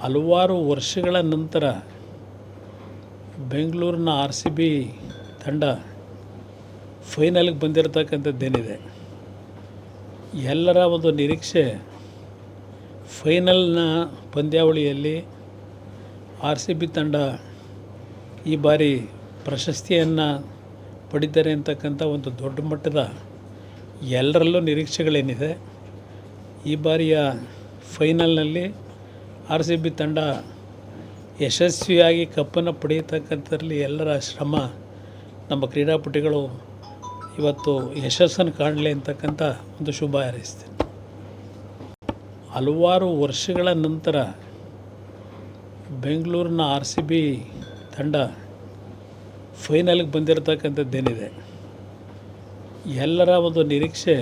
ಹಲವಾರು ವರ್ಷಗಳ ನಂತರ ಬೆಂಗಳೂರಿನ RCB ತಂಡ ಫೈನಲ್ಗೆ ಬಂದಿರತಕ್ಕಂಥದ್ದೇನಿದೆ, ಎಲ್ಲರ ಒಂದು ನಿರೀಕ್ಷೆ ಫೈನಲ್ನ ಪಂದ್ಯಾವಳಿಯಲ್ಲಿ RCB ತಂಡ ಈ ಬಾರಿ ಪ್ರಶಸ್ತಿಯನ್ನು ಪಡಿತಾರೆ ಅಂತಕ್ಕಂಥ ಒಂದು ದೊಡ್ಡ ಮಟ್ಟದ ಎಲ್ಲರಲ್ಲೂ ನಿರೀಕ್ಷೆಗಳೇನಿದೆ. ಈ ಬಾರಿಯ ಫೈನಲ್ನಲ್ಲಿ RCB ತಂಡ ಯಶಸ್ವಿಯಾಗಿ ಕಪ್ಪನ್ನು ಪಡೆಯತಕ್ಕಂಥದ್ರಲ್ಲಿ ಎಲ್ಲರ ಶ್ರಮ, ನಮ್ಮ ಕ್ರೀಡಾಪಟುಗಳು ಇವತ್ತು ಯಶಸ್ಸನ್ನು ಕಾಣಲಿ ಅಂತಕ್ಕಂಥ ಒಂದು ಶುಭ ಹಾರೈಸ್ತೀನಿ. ಹಲವಾರು ವರ್ಷಗಳ ನಂತರ ಬೆಂಗಳೂರಿನ RCB ತಂಡ ಫೈನಲ್ಗೆ ಬಂದಿರತಕ್ಕಂಥದ್ದೇನಿದೆ, ಎಲ್ಲರ ಒಂದು ನಿರೀಕ್ಷೆ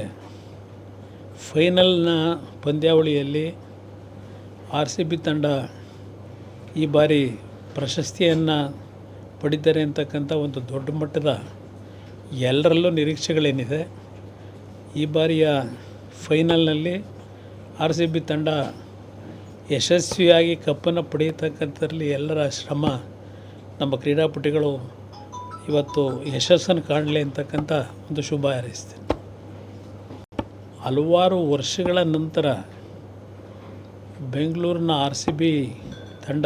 ಫೈನಲ್ನ ಪಂದ್ಯಾವಳಿಯಲ್ಲಿ RCB ತಂಡ ಈ ಬಾರಿ ಪ್ರಶಸ್ತಿಯನ್ನು ಪಡಿತಾರೆ ಅಂತಕ್ಕಂಥ ಒಂದು ದೊಡ್ಡ ಮಟ್ಟದ ಎಲ್ಲರಲ್ಲೂ ನಿರೀಕ್ಷೆಗಳೇನಿದೆ. ಈ ಬಾರಿಯ ಫೈನಲ್ನಲ್ಲಿ RCB ತಂಡ ಯಶಸ್ವಿಯಾಗಿ ಕಪ್ಪನ್ನು ಪಡೆಯತಕ್ಕಂಥದ್ರಲ್ಲಿ ಎಲ್ಲರ ಶ್ರಮ, ನಮ್ಮ ಕ್ರೀಡಾಪಟುಗಳು ಇವತ್ತು ಯಶಸ್ಸನ್ನು ಕಾಣಲಿ ಅಂತಕ್ಕಂಥ ಒಂದು ಶುಭ ಹಾರೈಸ್ತೀನಿ. ಹಲವಾರು ವರ್ಷಗಳ ನಂತರ ಬೆಂಗಳೂರಿನ RCB ತಂಡ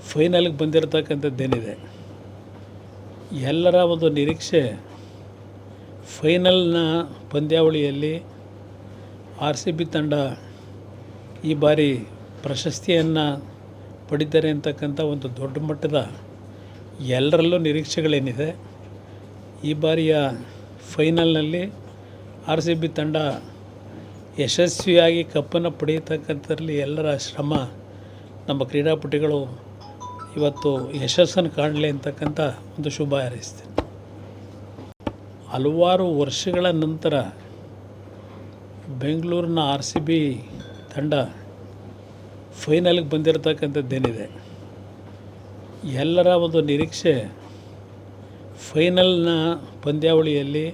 ಫೈನಲ್ಗೆ ಬಂದಿರತಕ್ಕಂಥದ್ದೇನಿದೆ, ಎಲ್ಲರ ಒಂದು ನಿರೀಕ್ಷೆ ಫೈನಲ್ನ ಪಂದ್ಯಾವಳಿಯಲ್ಲಿ RCB ತಂಡ ಈ ಬಾರಿ ಪ್ರಶಸ್ತಿಯನ್ನು ಪಡಿತಾರೆ ಅಂತಕ್ಕಂಥ ಒಂದು ದೊಡ್ಡ ಮಟ್ಟದ ಎಲ್ಲರಲ್ಲೂ ನಿರೀಕ್ಷೆಗಳೇನಿದೆ. ಈ ಬಾರಿಯ ಫೈನಲ್ನಲ್ಲಿ RCB ತಂಡ ಯಶಸ್ವಿಯಾಗಿ ಕಪ್ಪನ್ನು ಪಡೆಯತಕ್ಕಂಥದ್ರಲ್ಲಿ ಎಲ್ಲರ ಶ್ರಮ, ನಮ್ಮ ಕ್ರೀಡಾಪಟುಗಳು ಇವತ್ತು ಯಶಸ್ಸನ್ನು ಕಾಣಲಿ ಅಂತಕ್ಕಂಥ ಒಂದು ಶುಭ ಹಾರೈಸ್ತೀನಿ. ಹಲವಾರು ವರ್ಷಗಳ ನಂತರ ಬೆಂಗಳೂರಿನ RCB ತಂಡ ಫೈನಲ್ಗೆ ಬಂದಿರತಕ್ಕಂಥದ್ದೇನಿದೆ, ಎಲ್ಲರ ಒಂದು ನಿರೀಕ್ಷೆ ಫೈನಲ್ನ ಪಂದ್ಯಾವಳಿಯಲ್ಲಿ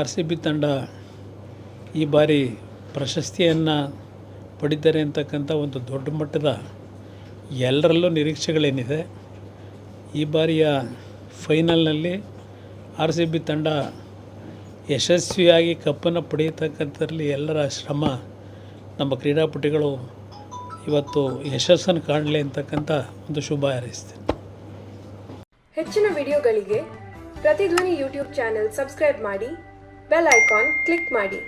RCB ತಂಡ ಈ ಬಾರಿ ಪ್ರಶಸ್ತಿಯನ್ನು ಪಡಿತಾರೆ ಅಂತಕ್ಕಂಥ ಒಂದು ದೊಡ್ಡ ಮಟ್ಟದ ಎಲ್ಲರಲ್ಲೂ ನಿರೀಕ್ಷೆಗಳೇನಿದೆ. ಈ ಬಾರಿಯ ಫೈನಲ್ನಲ್ಲಿ RCB ತಂಡ ಯಶಸ್ವಿಯಾಗಿ ಕಪ್ಪನ್ನು ಪಡೆಯತಕ್ಕಂಥದ್ರಲ್ಲಿ ಎಲ್ಲರ ಶ್ರಮ, ನಮ್ಮ ಕ್ರೀಡಾಪಟುಗಳು ಇವತ್ತು ಯಶಸ್ಸನ್ನು ಕಾಣಲಿ ಅಂತಕ್ಕಂಥ ಒಂದು ಶುಭ ಹಾರೈಸ್ತೀನಿ. ಹೆಚ್ಚಿನ ವಿಡಿಯೋಗಳಿಗೆ ಪ್ರತಿಧ್ವನಿ ಯೂಟ್ಯೂಬ್ ಚಾನೆಲ್ ಸಬ್ಸ್ಕ್ರೈಬ್ ಮಾಡಿ, ಬೆಲ್ ಐಕಾನ್ ಕ್ಲಿಕ್ ಮಾಡಿ.